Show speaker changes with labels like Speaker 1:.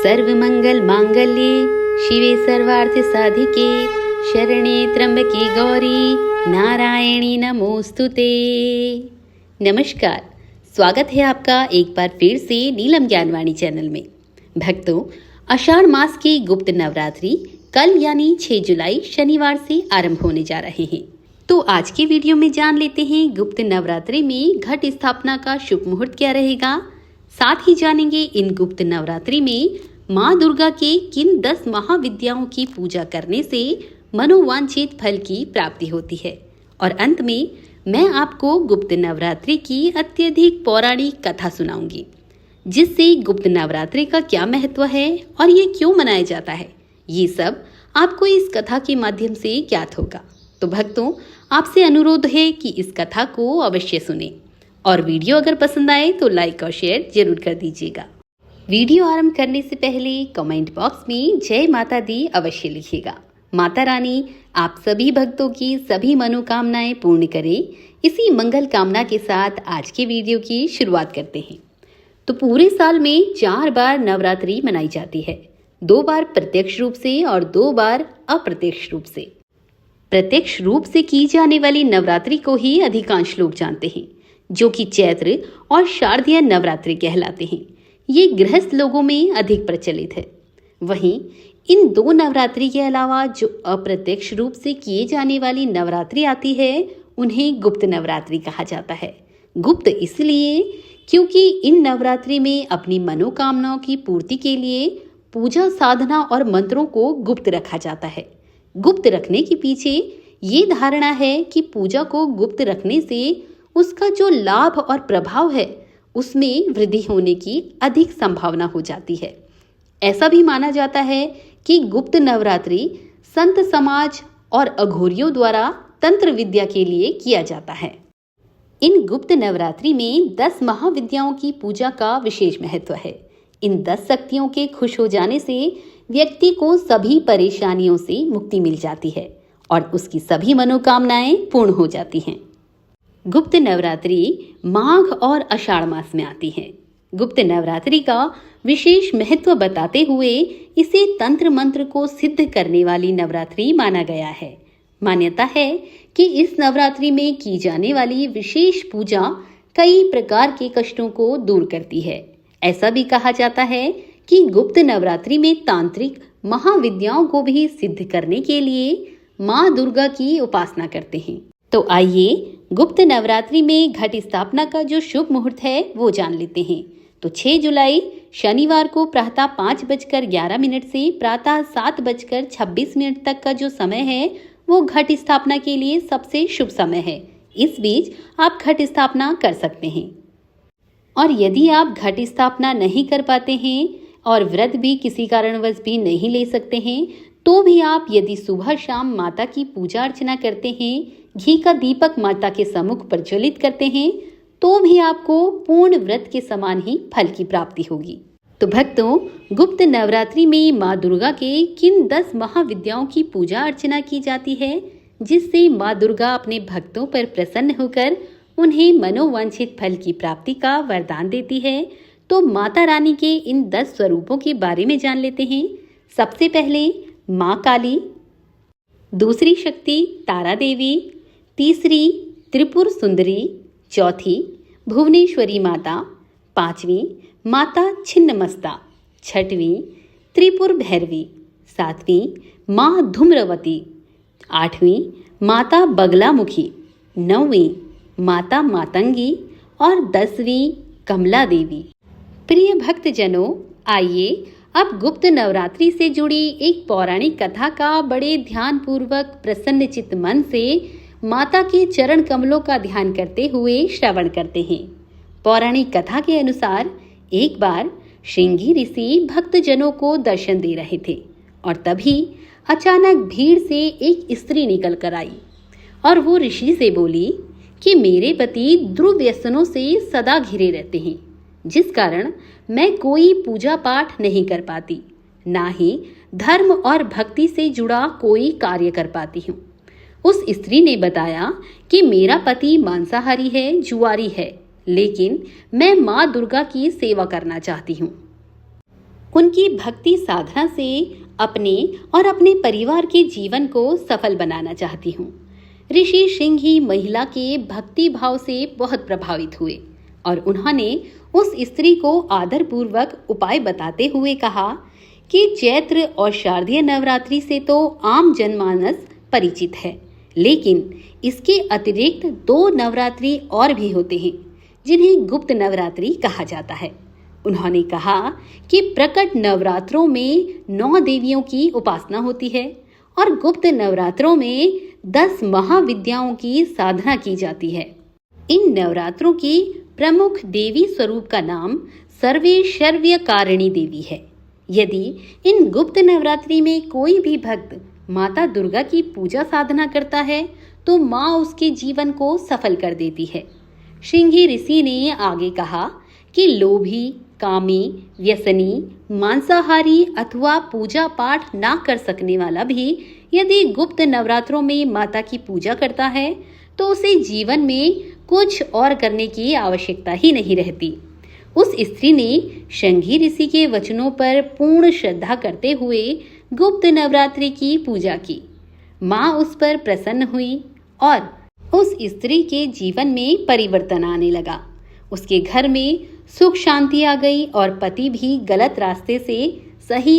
Speaker 1: सर्वमंगल मांगल्ये शिवे सर्वार्थ साधिके शरणे त्र्यंबके गौरी नारायणी नमोस्तुते। नमस्कार, स्वागत है आपका एक बार फिर से नीलम ज्ञानवाणी चैनल में। भक्तों, आषाढ़ मास की गुप्त नवरात्रि कल यानी 6 जुलाई शनिवार से आरंभ होने जा रहे हैं। तो आज के वीडियो में जान लेते हैं गुप्त नवरात्रि में घट स्थापना का शुभ मुहूर्त क्या रहेगा। साथ ही जानेंगे इन गुप्त नवरात्रि में माँ दुर्गा के किन 10 महाविद्याओं की पूजा करने से मनोवांछित फल की प्राप्ति होती है। और अंत में मैं आपको गुप्त नवरात्रि की अत्यधिक पौराणिक कथा सुनाऊंगी, जिससे गुप्त नवरात्रि का क्या महत्व है और ये क्यों मनाया जाता है, ये सब आपको इस कथा के माध्यम से ज्ञात होगा। तो भक्तों, आपसे अनुरोध है कि इस कथा को अवश्य सुनें और वीडियो अगर पसंद आए तो लाइक और शेयर जरूर कर दीजिएगा। वीडियो आरंभ करने से पहले कमेंट बॉक्स में जय माता दी अवश्य लिखिएगा। माता रानी आप सभी भक्तों की सभी मनोकामनाएं पूर्ण करें। इसी मंगल कामना के साथ आज के वीडियो की शुरुआत करते हैं। तो पूरे साल में 4 बार नवरात्रि मनाई जाती है, 2 बार प्रत्यक्ष रूप से और 2 बार अप्रत्यक्ष रूप से। प्रत्यक्ष रूप से की जाने वाली नवरात्रि को ही अधिकांश लोग जानते हैं, जो कि चैत्र और शारदीय नवरात्रि कहलाते हैं। ये गृहस्थ लोगों में अधिक प्रचलित है। वहीं इन 2 नवरात्रि के अलावा जो अप्रत्यक्ष रूप से किए जाने वाली नवरात्रि आती है, उन्हें गुप्त नवरात्रि कहा जाता है। गुप्त इसलिए क्योंकि इन नवरात्रि में अपनी मनोकामनाओं की पूर्ति के लिए पूजा साधना और मंत्रों को गुप्त रखा जाता है। गुप्त रखने के पीछे ये धारणा है कि पूजा को गुप्त रखने से उसका जो लाभ और प्रभाव है, उसमें वृद्धि होने की अधिक संभावना हो जाती है। ऐसा भी माना जाता है कि गुप्त नवरात्रि संत समाज और अघोरियों द्वारा तंत्र विद्या के लिए किया जाता है। इन गुप्त नवरात्रि में 10 महाविद्याओं की पूजा का विशेष महत्व है। इन 10 शक्तियों के खुश हो जाने से व्यक्ति को सभी परेशानियों से मुक्ति मिल जाती है और उसकी सभी मनोकामनाएं पूर्ण हो जाती हैं। गुप्त नवरात्रि माघ और आषाढ़ मास में आती है। गुप्त नवरात्रि का विशेष महत्व बताते हुए इसे तंत्र मंत्र को सिद्ध करने वाली नवरात्रि माना गया है। मान्यता है कि इस नवरात्रि में की जाने वाली विशेष पूजा कई प्रकार के कष्टों को दूर करती है। ऐसा भी कहा जाता है कि गुप्त नवरात्रि में तांत्रिक महाविद्याओं को भी सिद्ध करने के लिए माँ दुर्गा की उपासना करते हैं। तो आइए गुप्त नवरात्रि में घट स्थापना का जो शुभ मुहूर्त है वो जान लेते हैं। तो 6 जुलाई शनिवार को प्रातः 5:11 से प्रातः 7:26 तक का जो समय है वो घट स्थापना के लिए सबसे शुभ समय है। इस बीच आप घट स्थापना कर सकते हैं। और यदि आप घट स्थापना नहीं कर पाते हैं और व्रत भी किसी कारणवश भी नहीं ले सकते हैं, तो भी आप यदि सुबह शाम माता की पूजा अर्चना करते हैं, घी का दीपक माता के सम्मुख प्रज्वलित करते हैं, तो भी आपको पूर्ण व्रत के समान ही फल की प्राप्ति होगी। तो भक्तों, गुप्त नवरात्रि में माँ दुर्गा के किन 10 महाविद्याओं की पूजा अर्चना की जाती है, जिससे माँ दुर्गा अपने भक्तों पर प्रसन्न होकर उन्हें मनोवांछित फल की प्राप्ति का वरदान देती है। तो माता रानी के इन 10 स्वरूपों के बारे में जान लेते हैं। सबसे पहले माँ काली, दूसरी शक्ति तारा देवी, तीसरी त्रिपुर सुंदरी, चौथी भुवनेश्वरी माता, 5वीं माता छिन्नमस्ता, 6वीं त्रिपुर भैरवी, 7वीं माँ धूम्रवती, 8वीं माता बगलामुखी, 9वीं माता मातंगी और 10वीं कमला देवी। प्रिय भक्तजनों, आइए अब गुप्त नवरात्रि से जुड़ी एक पौराणिक कथा का बड़े ध्यान पूर्वक प्रसन्न चित्त मन से माता के चरण कमलों का ध्यान करते हुए श्रवण करते हैं। पौराणिक कथा के अनुसार एक बार श्रृंगी ऋषि भक्तजनों को दर्शन दे रहे थे और तभी अचानक भीड़ से एक स्त्री निकल कर आई और वो ऋषि से बोली कि मेरे पति दुर्व्यसनों से सदा घिरे रहते हैं, जिस कारण मैं कोई पूजा पाठ नहीं कर पाती, ना ही धर्म और भक्ति से जुड़ा कोई कार्य कर पाती हूँ। उस स्त्री ने बताया कि मेरा पति मांसाहारी है, जुआरी है, लेकिन मैं माँ दुर्गा की सेवा करना चाहती हूँ। उनकी भक्ति साधना से अपने और अपने परिवार के जीवन को सफल बनाना चाहती हूँ। ऋषि सिंघी महिला के भक्ति भाव से बहुत प्रभावित हुए और उन्होंने उस स्त्री को आदरपूर्वक उपाय बताते हुए कहा कि चैत्र और शारदीय नवरात्रि से तो आम जनमानस परिचित है, लेकिन इसके अतिरिक्त 2 नवरात्रि और भी होते हैं जिन्हें गुप्त नवरात्रि कहा जाता है। उन्होंने कहा कि प्रकट नवरात्रों में 9 देवियों की उपासना होती है और गुप्त नवरात्रों में 10 महाविद्याओं की साधना की जाती है। इन नवरात्रों की प्रमुख देवी स्वरूप का नाम सर्वैश्वर्यकारिणी देवी है। यदि इन गुप्त नवरात्रि में कोई भी भक्त माता दुर्गा की पूजा साधना करता है तो माँ उसके जीवन को सफल कर देती है। सिंघी ऋषि ने आगे कहा कि लोभी, कामी, व्यसनी, मांसाहारी अथवा पूजा पाठ ना कर सकने वाला भी यदि गुप्त नवरात्रों में माता की पूजा करता है तो उसे जीवन में कुछ और करने की आवश्यकता ही नहीं रहती। उस स्त्री ने सिंघी ऋषि के वचनों पर पूर्ण श्रद्धा करते हुए गुप्त नवरात्रि की पूजा की। माँ उस पर प्रसन्न हुई और उस स्त्री के जीवन में परिवर्तन आने लगा। उसके घर में सुख शांति आ गई और पति भी गलत रास्ते से सही